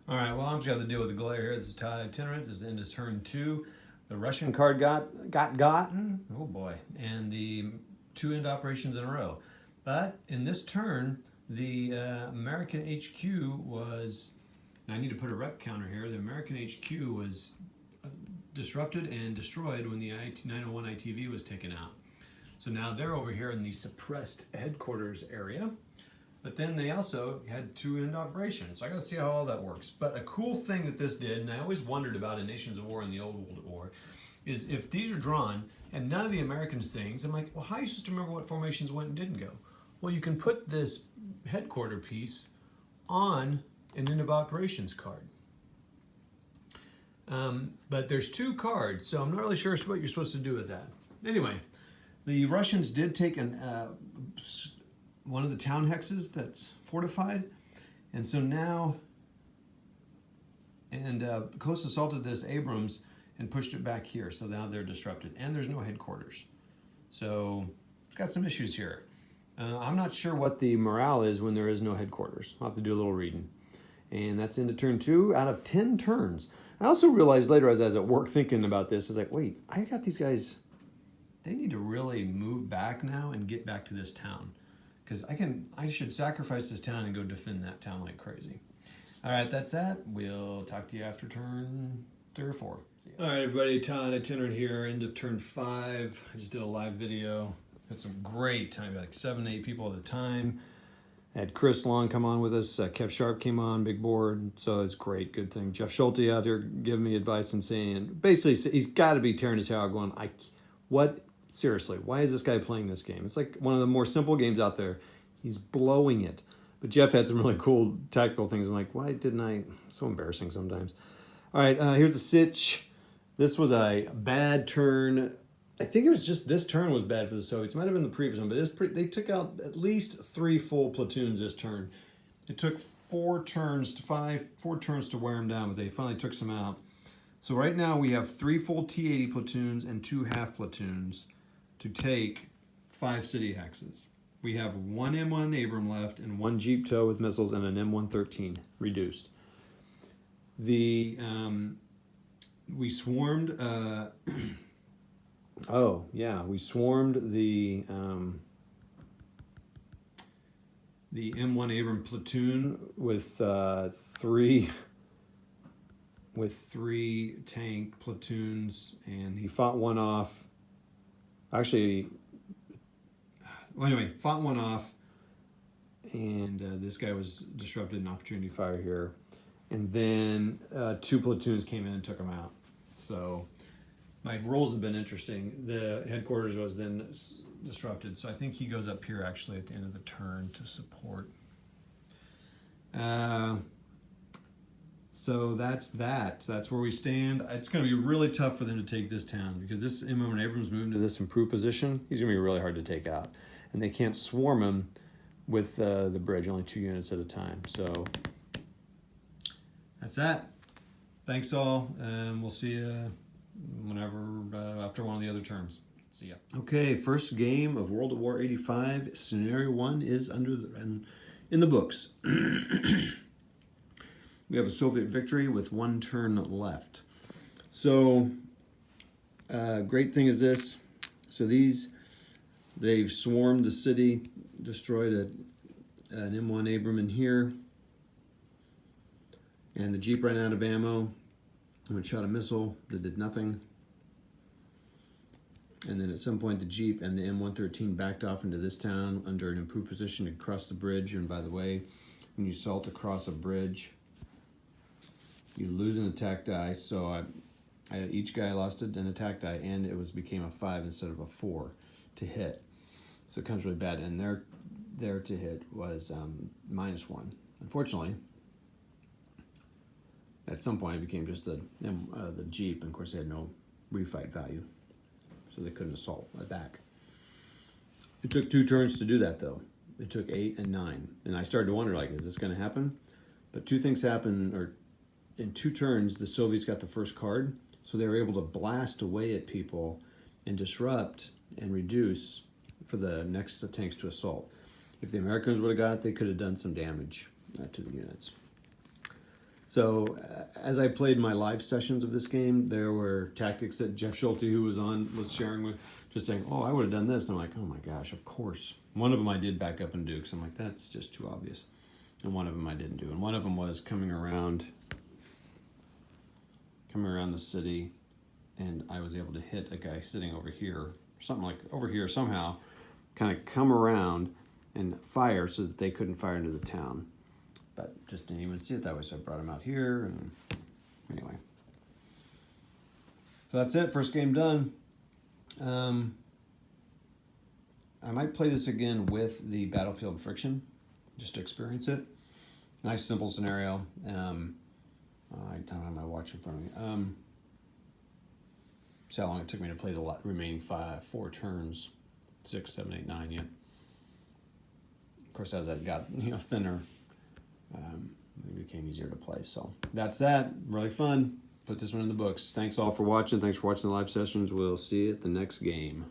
All right, well, I'm just going to deal with the glare here. This is Todd Itinerant. This is the end of turn 2. The Russian card got gotten. Oh, boy. And the 2 end operations in a row. But in this turn, the American HQ was... I need to put a rep counter here. The American HQ was disrupted and destroyed when the 901 ITV was taken out. So now they're over here in the suppressed headquarters area. But then they also had 2 end operations. So I got to see how all that works. But a cool thing that this did, and I always wondered about in Nations of War and the Old World War, is if these are drawn and none of the Americans things, I'm like, well, how are you supposed to remember what formations went and didn't go? Well, you can put this headquarter piece on an end of operations card. But there's 2 cards, so I'm not really sure what you're supposed to do with that. Anyway, the Russians did take one of the town hexes that's fortified, and so now, Close assaulted this Abrams and pushed it back here, so now they're disrupted, and there's no headquarters. So it's got some issues here. I'm not sure what the morale is when there is no headquarters. I'll have to do a little reading. And that's into turn 2 out of 10 turns. I also realized later as I was at work thinking about this, I was like, wait, I got these guys, they need to really move back now and get back to this town. Because I should sacrifice this town and go defend that town like crazy. All right, that's that. We'll talk to you after turn 3 or 4. See ya. All right, everybody, Todd Itinerant here, end of turn 5. I just did a live video. Had some great time, like 7 to 8 people at a time. Had Chris Long come on with us. Kev Sharp came on, big board. So it's great, good thing. Jeff Schulte out here giving me advice and saying, basically, he's got to be tearing his hair out going, seriously, why is this guy playing this game? It's like one of the more simple games out there. He's blowing it. But Jeff had some really cool tactical things. I'm like, why didn't I? It's so embarrassing sometimes. All right, here's the sitch. This was a bad turn. I think it was just this turn was bad for the Soviets. It might have been the previous one, but it was they took out at least 3 full platoons this turn. It took 4 turns to wear them down, but they finally took some out. So right now we have 3 full T-80 platoons and 2 half platoons to take 5 city hexes. We have 1 M1 Abram left and 1 Jeep tow with missiles and an M113 reduced. We swarmed. We swarmed the M1 Abram platoon with 3 tank platoons, and he fought one off. Actually, fought one off, and this guy was disrupted in opportunity fire here. And then 2 platoons came in and took him out. So my roles have been interesting. The headquarters was then disrupted, so I think he goes up here actually at the end of the turn to support. So that's that. So that's where we stand. It's going to be really tough for them to take this town because this M1 Abrams moving to this improved position. He's going to be really hard to take out. And they can't swarm him with the bridge, only 2 units at a time. So that's that. Thanks all, and we'll see you whenever after one of the other turns. See ya. Okay, first game of World War 85. Scenario 1 is in the books. We have a Soviet victory with 1 turn left. So, great thing is this. So they've swarmed the city, destroyed an M1 Abram in here, and the Jeep ran out of ammo and shot a missile that did nothing. And then at some point the Jeep and the M113 backed off into this town under an improved position to cross the bridge. And by the way, when you assault across a bridge, you lose an attack die. So each guy lost an attack die, and it became a 5 instead of a 4 to hit. So it comes really bad. And their to hit was -1. Unfortunately, at some point it became just the Jeep, and of course they had no refight value, so they couldn't assault back. It took 2 turns to do that though. It took 8 and 9, and I started to wonder, like, is this going to happen? But 2 things happened, or in 2 turns the Soviets got the first card, so they were able to blast away at people and disrupt and reduce for the next tanks to assault. If the Americans would have got it, they could have done some damage to the units. So So as I played my live sessions of this game, there were tactics that Jeff Schulte, who was on, was sharing with, just saying, oh, I would have done this. And I'm like, oh my gosh, of course. One of them I did back up in Dukes. I'm like, that's just too obvious. And one of them I didn't do. And one of them was coming around the city, and I was able to hit a guy sitting over here, something like over here somehow, kind of come around and fire so that they couldn't fire into the town. But just didn't even see it that way, so I brought him out here, and anyway. So that's it, first game done. I might play this again with the Battlefield Friction, just to experience it. Nice, simple scenario. I don't have my watch in front of me. See how long it took me to play the remaining 4 turns. 6, 7, 8, 9, yeah. Of course, as I got thinner, it became easier to play. So that's that. Really fun. Put this one in the books. Thanks all for watching. Thanks for watching the live sessions. We'll see you at the next game.